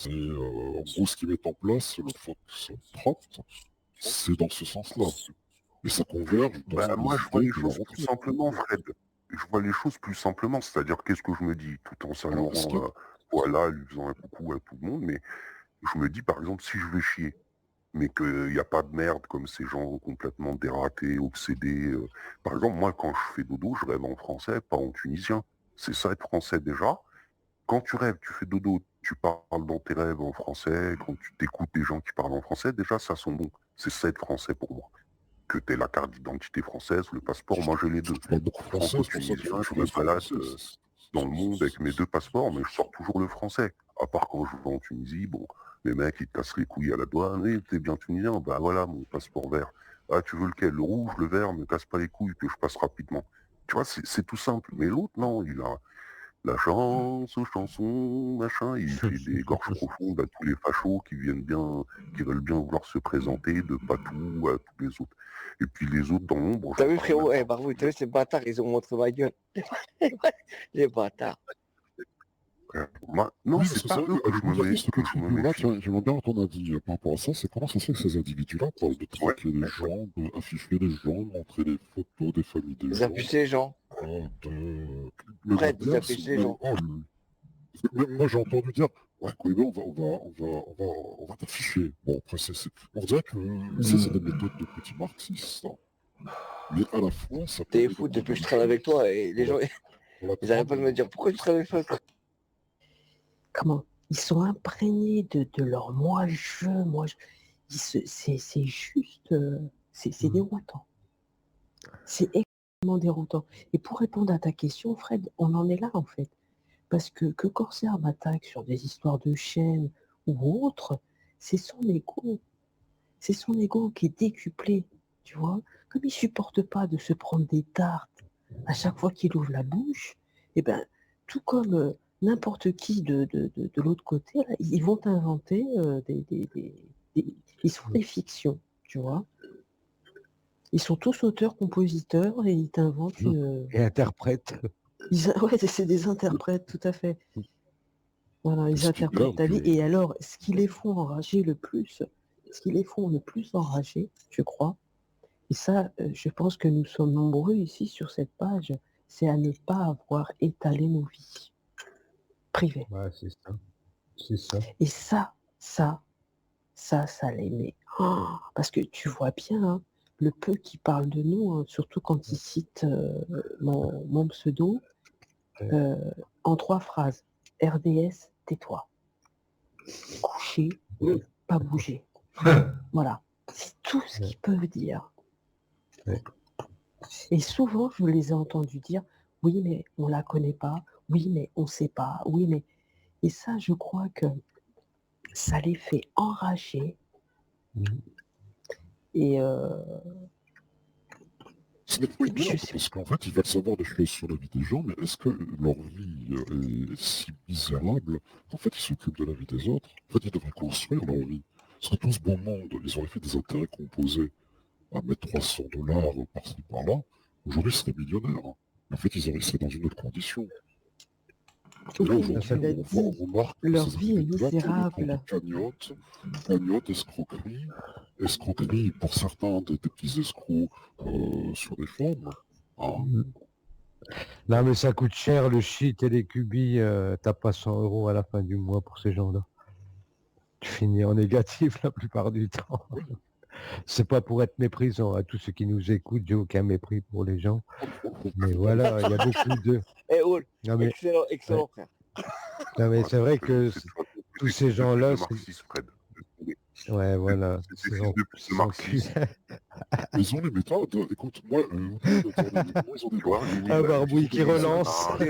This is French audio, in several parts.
C'est en gros ce qu'ils mettent en place, le Foxtrot, c'est dans ce sens-là. Et ça converge dans Bah, moi, je vois les les idées de la choses plus retraite. simplement, Fred. Je vois les choses plus simplement, c'est-à-dire qu'est-ce que je me dis, tout en Alors, est-ce saluant, que... voilà, lui faisant un coucou à tout le monde, mais je me dis, par exemple, si je vais chier, mais qu'il n'y a pas de merde comme ces gens complètement dératés, obsédés. Par exemple, moi, quand je fais dodo, je rêve en français, pas en tunisien. C'est ça être français déjà. Quand tu rêves, tu fais dodo, tu parles dans tes rêves en français, quand tu t'écoutes des gens qui parlent en français, déjà, ça sent bon. C'est ça être français pour moi. Que tu aies la carte d'identité française ou le passeport, moi j'ai les deux. Tu parles beaucoup français, c'est pour ça qu'il faut Franco-tunisien, que tu je me restes balade français. dans le monde avec mes deux passeports, mais je sors toujours le français. À part quand je vais en Tunisie, bon, les mecs ils te cassent les couilles à la douane, oui, t'es bien tunisien, bah voilà mon passeport vert. Ah tu veux lequel? Le rouge, le vert, me casse pas les couilles que je passe rapidement. Tu vois, c'est tout simple. Mais l'autre, non, il a la chance aux chansons, machin, il fait des gorges profondes à tous les fachos qui viennent bien, qui veulent bien vouloir se présenter de Patou à tous les autres. Et puis les autres dans l'ombre, T'as j'en vu, parle frérot? même Eh, pas. Barbou, t'as vu, ces bâtards, ils ont montré ma gueule. Les bâtards. Non, Oui, parce c'est que c'est pas vrai eux que que je me vis-à-vis de ce que cas de je me figure-là, méfie. tiens, j'aimerais bien ton avis par rapport à ça, c'est comment ça se fait que ces individus-là parlent de Ouais, traquer les gens, d'afficher les gens, de montrer les photos des familles des Ils gens, affichent les gens. de... Le Fred, ils Gardien, affichent les gens. Même moi j'ai entendu dire, ouais, Québécois, on va t'afficher. Bon, après, on dirait que ça, c'est des méthodes de petits marxistes, ça. Mais à la fois, ça T'es permet de fou depuis que je traîne converger avec toi et les dans gens, la ils arrêtent pas de me trame. dire pourquoi tu traînes avec toi. Comment? Ils sont imprégnés de leur moi-je. C'est juste, c'est déroutant. C'est extrêmement déroutant. Et pour répondre à ta question, Fred, on en est là en fait. Parce que Corsair m'attaque sur des histoires de chaînes ou autres, c'est son ego. C'est son ego qui est décuplé, tu vois. Comme il supporte pas de se prendre des tartes à chaque fois qu'il ouvre la bouche, et ben, tout comme n'importe qui de l'autre côté, là, ils vont inventer ils sont des fictions, tu vois. Ils sont tous auteurs, compositeurs et ils t'inventent une. Et interprète. Ouais, c'est des interprètes, tout à fait. Voilà, ils Spielberg, interprètent ta vie. Et alors, ce qui les font enrager le plus, ce qui les font le plus enrager, je crois, et ça, je pense que nous sommes nombreux ici sur cette page, c'est à ne pas avoir étalé nos vies privées. Ouais, c'est ça. C'est ça. Et ça les met. Parce que tu vois bien, hein, le peu qui parle de nous, hein, surtout quand il cite mon pseudo, en 3 phrases. RDS, tais-toi. Coucher, pas bouger. Voilà. C'est tout ce qu'ils peuvent dire. Ouais. Et souvent, je les ai entendus dire, oui, mais on la connaît pas, oui, mais on sait pas, oui, mais... Et ça, je crois que ça les fait enrager. Et ce n'est pas je ignoble, sais. parce qu'en fait, ils veulent savoir des choses sur la vie des gens, mais est-ce que leur vie est si misérable qu'en fait, ils s'occupent de la vie des autres? En fait, ils devraient construire leur vie. Parce que tout ce beau monde, ils auraient fait des intérêts composés à mettre $300 par-ci par-là. Aujourd'hui, ils seraient millionnaires. Hein. En fait, ils seraient dans une autre condition. Et là, Oui, mais aujourd'hui, tu l'as on dit, remarque que leur ces vie est individus-là tournent autour de misérable. cagnottes, escroqueries pour certains des petits escrocs sur des femmes. Hein. Non, mais ça coûte cher le shit et les cubis. T'as pas 100 € à la fin du mois pour ces gens-là. Tu finis en négatif la plupart du temps. Oui. C'est pas pour être méprisant à tous ceux qui nous écoutent, j'ai aucun mépris pour les gens. Mais voilà, il y a beaucoup de. Eh, Oul, Non, mais, excellent, excellent, frère. non, mais c'est vrai que tous ces gens-là. Marxisme, Fred. Ouais, voilà. C'est fils de pute de marxisme. Ils ont les méthodes. Écoute, moi, ils ont débarqué. Ah, Barbouille qui relance. Ils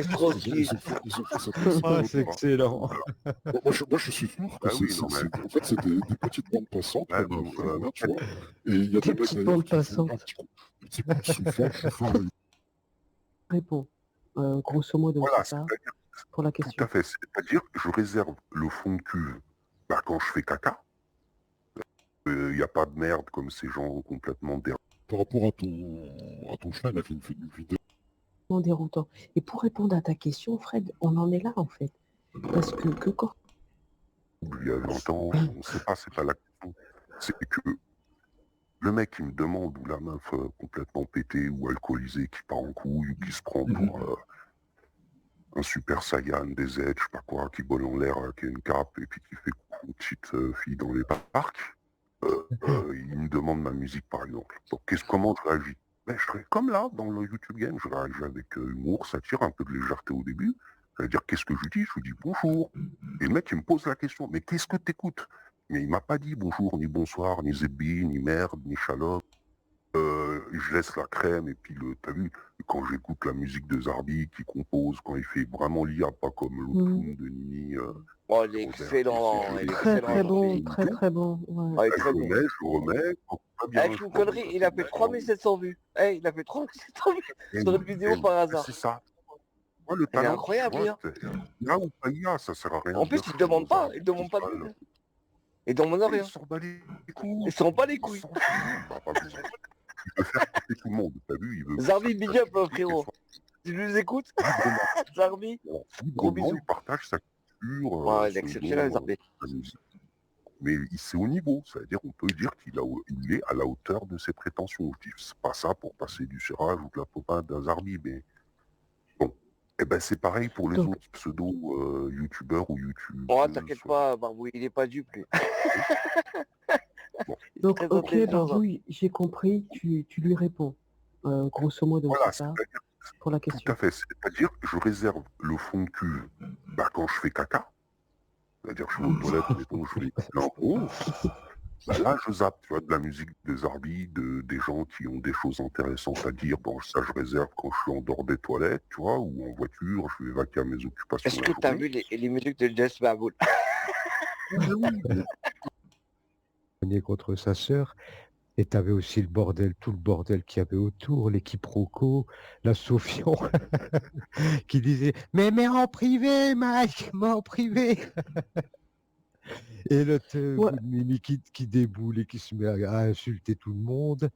ont fait cette récite. Ah, c'est excellent. Moi, je suis sûr que Ah oui, non, mais... en fait, c'est des petites bandes passantes, Ouais, comme bon, Frère, tu vois. Et il y a des Des mecs petites d'ailleurs bandes qui font passantes. un petit coup de soufflage, je fais un Réponds. Grosso modo, voilà, c'est ça, c'est-à-dire, pour la tout question. à fait. C'est-à-dire, je réserve le fond de cuve quand je fais caca. Il n'y a pas de merde comme ces gens complètement dérangés. par rapport à ton frère, il a fait une vidéo. Déroutant. Et pour répondre à ta question, Fred, on en est là en fait. Parce que quand il y a 20 ans, on ne sait pas, c'est pas la question. C'est que le mec qui me demande, ou la meuf complètement pétée ou alcoolisée qui part en couille, ou qui se prend pour un super Saiyan, des aides, je sais pas quoi, qui vole en l'air, qui a une cape, et puis qui fait coucou aux petites filles dans les parcs, il me demande ma musique par exemple. Donc comment je réagis? Ben, je serais comme là, dans le YouTube Game, je réagis avec humour, satire, un peu de légèreté au début. Je vais dire qu'est-ce que je lui dis? Je lui dis bonjour. Et le mec il me pose la question, mais qu'est-ce que t'écoutes? Mais il m'a pas dit bonjour, ni bonsoir, ni zébi, ni merde, ni chalope. Je laisse la crème et puis t'as vu, quand j'écoute la musique de Zarbi qui compose, quand il fait vraiment l'IA, pas comme l'autre clown de Nini, Oh, il est Robert, excellent, il est Très excellent, très bon, Zarbi. très très bon. Ouais. Ah, il est je très bon. remets, quand pas bien, Avec je une prends connerie, il a fait 3700 vues. Eh, il a fait 3700 vues sur une vidéo par hasard. C'est ça. Moi, le Il est talent, incroyable, tu l'IA. vois, IA ou pas IA, ça sert à rien En de plus, dire il je suis demande pas, Mozart, il demande pas de Mozart. vues. Il demande Il rien. s'en bat les couilles. Il s'en bat les Il couilles. s'en fout. Bah, pas besoin. Il veut faire kiffer tout le monde, t'as vu, il veut que Zarbi, ça big fasse up, kiffer, frérot. qu'elle Tu nous écoutes soit librement. Zarbi, Alors, gros librement, bisous. il partage sa culture, Ouais, il est son exceptionnel, don, Zarbi. sa musique. Mais c'est au niveau, c'est-à-dire on peut dire il est à la hauteur de ses prétentions. Je dis, c'est pas ça pour passer du serrage ou de la pommade d'un Zarbi, mais bon. Eh ben c'est pareil pour les Donc, autres pseudo-youtubeurs ou Oh, youtubeuses. t'inquiète pas, Barbou, il est pas dupe, lui. Bon, Il est donc très ok, intelligent, ça. Barbouille, j'ai compris, tu lui réponds. Grosso modo, voilà, c'est ça, c'est-à-dire, pour la tout question. à fait. C'est-à-dire que je réserve le fond de cuve quand je fais caca. C'est-à-dire je suis aux toilettes, mettons, je fais un rond. Bah là, je zappe, tu vois, de la musique des Zarbi, des gens qui ont des choses intéressantes à dire. Bon, ça, je réserve quand je suis en dehors des toilettes, tu vois, ou en voiture, je vais vaquer à mes occupations Est-ce la que t'as journée. vu les musiques de Jess Baboul? Contre sa sœur. Et t'avais aussi le bordel, tout le bordel qu'il y avait autour, les quiproquos, la Sofian qui disait mais en privé, Mike, mais en privé. Et l'autre Ouais. Mimi qui déboule et qui se met à insulter tout le monde.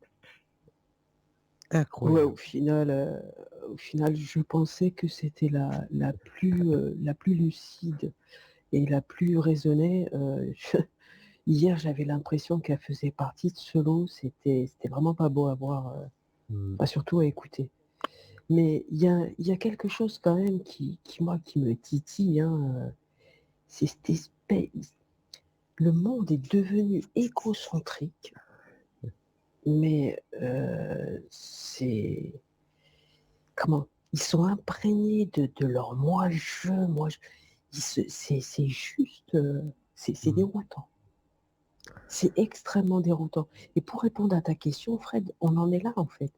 Ouais, Incroyable. au final, je pensais que c'était la plus lucide et la plus raisonnée. Hier, j'avais l'impression qu'elle faisait partie de ce lot. C'était vraiment pas beau à voir, enfin, surtout à écouter. Mais il y a quelque chose quand même moi, qui me titille, hein, c'est cette espèce. Le monde est devenu égocentrique, mais c'est comment? Ils sont imprégnés de leur moi-je. C'est juste, c'est déroutant. C'est extrêmement déroutant. Et pour répondre à ta question, Fred, on en est là en fait.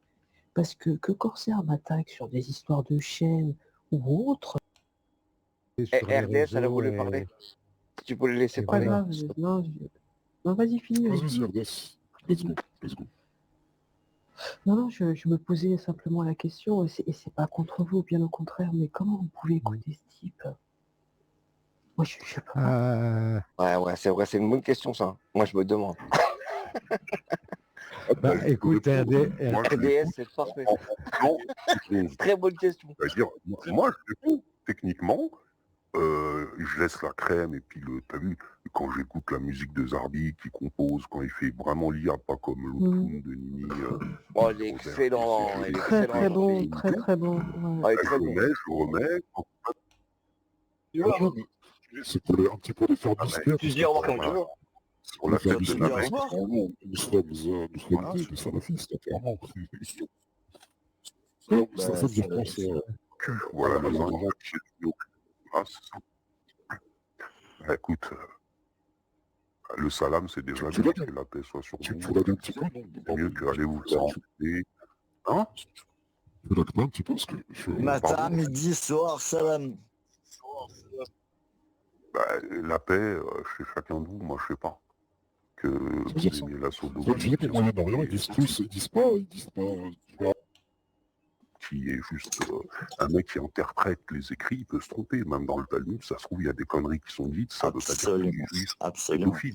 Parce que Corsair m'attaque sur des histoires de chaînes ou autres, Et Eh, sur les RDS, elle a réseaux, voulu parler. Si tu peux le laisser c'est pas parler. vrai. grave. Non, vas-y, finis. Vas-y, RDS. Let's go, let's go. Non, je me posais simplement la question, et c'est pas contre vous, bien au contraire, mais comment vous pouvez écouter ce type? Moi, je peux pas. Ouais, c'est vrai, c'est une bonne question, ça. Moi, je me demande. Bah, je écoute, peux répondre. Moi, je RDS, l'écoute c'est parfait. en secondes. Très bonne question. C'est-à-dire, moi, je l'écoute techniquement. Je laisse la crème et puis t'as vu, quand j'écoute la musique de Zarbi qui compose, quand il fait vraiment l'IA, pas comme l'autre clown de Nini. Oh, il est Robert, excellent, qui fait il est Très excellent, très bon, Zarbi. très très bon. Oh, Ouais. il est très bon. je remets. Ouais, mais c'est pour un petit peu les faire discrets. Tu dis au revoir comme tu veux. Sur la tête de discrets, la parce mec. que clairement, nous sommes des salafistes, clairement. Ça veut dire quoi, ça? Voilà, Ah, les là, uns, là, chez nous. Ah, c'est ça. Bah, écoute, le salam, c'est déjà Tu bien, l'as que la paix soit sur tu vous. l'as dit un petit peu, non? C'est mieux qu'aller vous faire insulter. Hein? Tu l'as dit un petit peu, parce que Matin, midi, soir, salam. Bah, la paix, chez chacun de vous, moi je sais pas. Que vous dire ça. aimiez la sodomie, Donc, je dis qu'au Moyen-Orient, ils disent tous, ils disent pas, tu vois. qui est juste un mec qui interprète les écrits, il peut se tromper. Même dans le Talmud, ça se trouve, il y a des conneries qui sont dites, ça veut pas dire qu'il est juif, pédophile.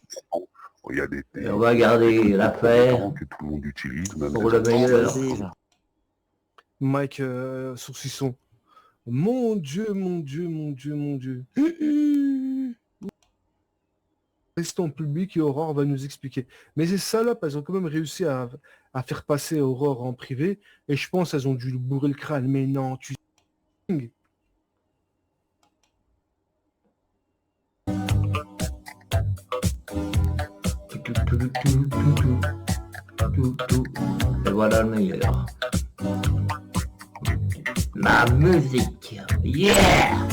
Il y a des Et on va garder la paix que tout le monde utilise, même pour le meilleur. Mike Saucisson. Mon Dieu, mon Dieu, mon Dieu, mon Dieu. rester en public et Aurore va nous expliquer. Mais ces salopes, elles ont quand même réussi à faire passer Aurore en privé. Et je pense qu'elles ont dû lui bourrer le crâne. Mais non, tu... Et voilà le meilleur. Ma musique. Yeah!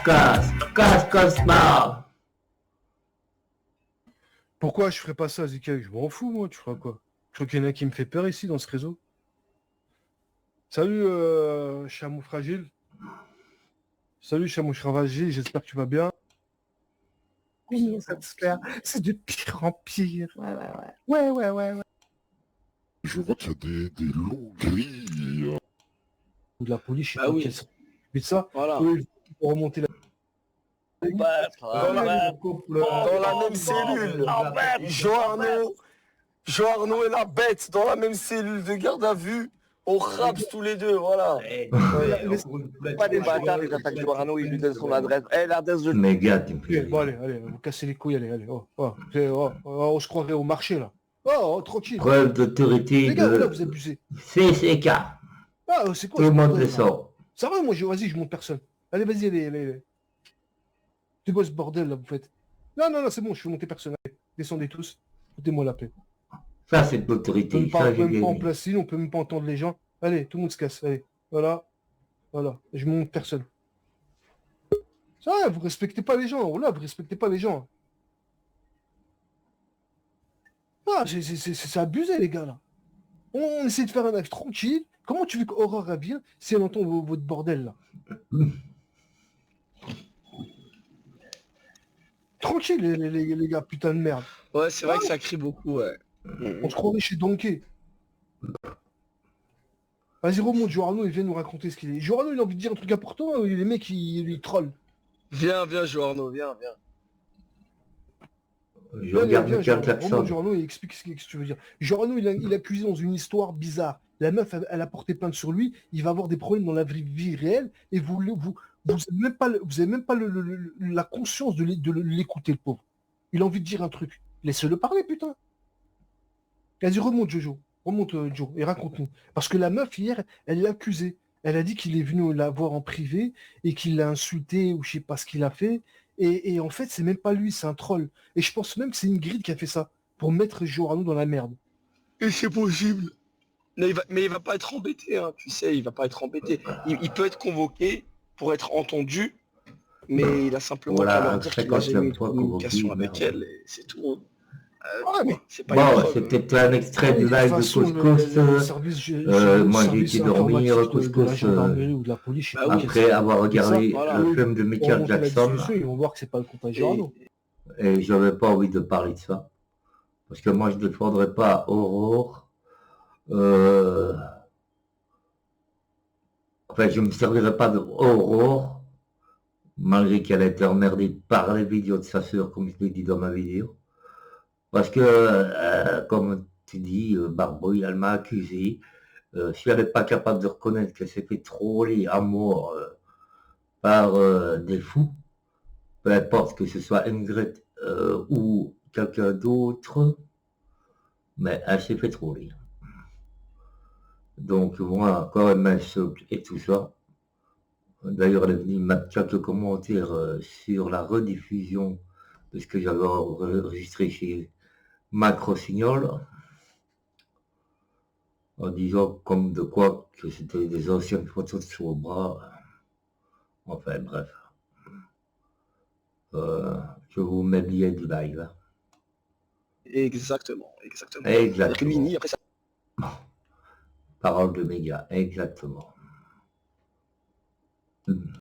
Casse, mort. Pourquoi je ferais pas ça, Zika? Je m'en fous, moi. Tu feras quoi? Je crois qu'il y en a qui me fait peur ici, dans ce réseau. Salut, Chameau Fragile. Salut, Chameau Fragile. J'espère que tu vas bien. Oui, ça te plaît. C'est de pire en pire. Ouais. Je vois qu'il y a des longues grilles. Ou de la police, je sais Bah pas oui. quelle... Mais ça, Voilà. eux, pour remonter la... Dans la même cellule. Joarno et la bête dans la même cellule de garde à vue. On raps tous les deux, voilà. Pas des bâtards, ils attaquent Joarno, ils lui donnent son adresse. L'adresse de... Méga, tu me fais. Bon, allez, vous cassez les couilles, allez. On se croirait au marché, là. Oh, tranquille. Preuve d'autorité Les gars, là, de vous abusez. CCK. Ah, c'est quoi Tout le ce monde bordel, le là? sort. Ça va, moi, vas-y, je monte personne. Allez, vas-y, allez. C'est quoi ce bordel, là, vous faites? Non, c'est bon, je fais monter personne. Allez, descendez tous. Foutez-moi la paix. Ça, c'est de On peut l'autorité. même Ça, j'ai pas en gagné. placer, on peut même pas entendre les gens. Allez, tout le monde se casse. Allez, voilà. Je monte personne. Ça va, vous respectez pas les gens. Voilà, vous respectez pas les gens. Ah, c'est abusé, les gars, là. On essaie de faire un acte tranquille. Comment tu veux qu'Aurore vienne si elle entend votre bordel, là? Tranquille, les gars, putain de merde. Ouais, c'est vrai que ça crie beaucoup, ouais. On se croirait chez Donkey. Vas-y, remonte, Joarno, il vient nous raconter ce qu'il est. Joarno, il a envie de dire un truc important, ou les mecs, ils trollent. Viens, Joarno, viens. Je regarde le Remonte, klaxon. Joarno, et explique ce que tu veux dire. Joarno, il a accusé dans une histoire bizarre. La meuf, elle a porté plainte sur lui, il va avoir des problèmes dans la vie réelle, et vous avez même pas la conscience de l'écouter, le pauvre. Il a envie de dire un truc. Laissez-le parler, putain. Vas-y, remonte, Jojo. Remonte, Joe, et raconte-nous. Parce que la meuf, hier, elle l'a accusé. Elle a dit qu'il est venu la voir en privé et qu'il l'a insulté ou je sais pas ce qu'il a fait. Et en fait, c'est même pas lui, c'est un troll. Et je pense même que c'est Ingrid qui a fait ça pour mettre Joarno dans la merde. Et c'est possible. Mais il va pas être embêté, hein, tu sais, il va pas être embêté. Il peut être convoqué pour être entendu, mais il a simplement Voilà, qu'à leur dire qu'il a jamais eu de 59 fois communication convoqué, avec merde. elle, et c'est tout. Ah, mais... C'est pas une Bon, preuve. c'était un extrait du De toute live de façon, Couscous. Moi, j'ai été dormir, de la Couscous. gendarmerie ou de la police, je sais Bah pas oui. quel Après avoir regardé Voilà. le film de Pour Michael remonter la Jackson, discussion, ils vont voir que c'est pas le compagnie Joarno. et j'avais pas envie de parler de ça. Parce que moi, je ne défendrais pas Aurore. Enfin, je ne me servirais pas d'Aurore, malgré qu'elle a été emmerdée par les vidéos de sa sœur, comme je l'ai dit dans ma vidéo. Parce que, comme tu dis, Barbouille, elle m'a accusé. Si elle n'est pas capable de reconnaître qu'elle s'est fait troller à mort par des fous, peu importe que ce soit Ingrid ou quelqu'un d'autre, mais elle s'est fait troller. Donc moi, quand elle m'insulte et tout ça, d'ailleurs elle est venue mettre quelques commentaires sur la rediffusion de ce que j'avais enregistré chez Macrosignol, en disant comme de quoi que c'était des anciennes photos sur le bras. Enfin bref. Je vous mets le lien du live. Hein. Exactement. Exactement. Rimini, après ça. Parole de méga, exactement.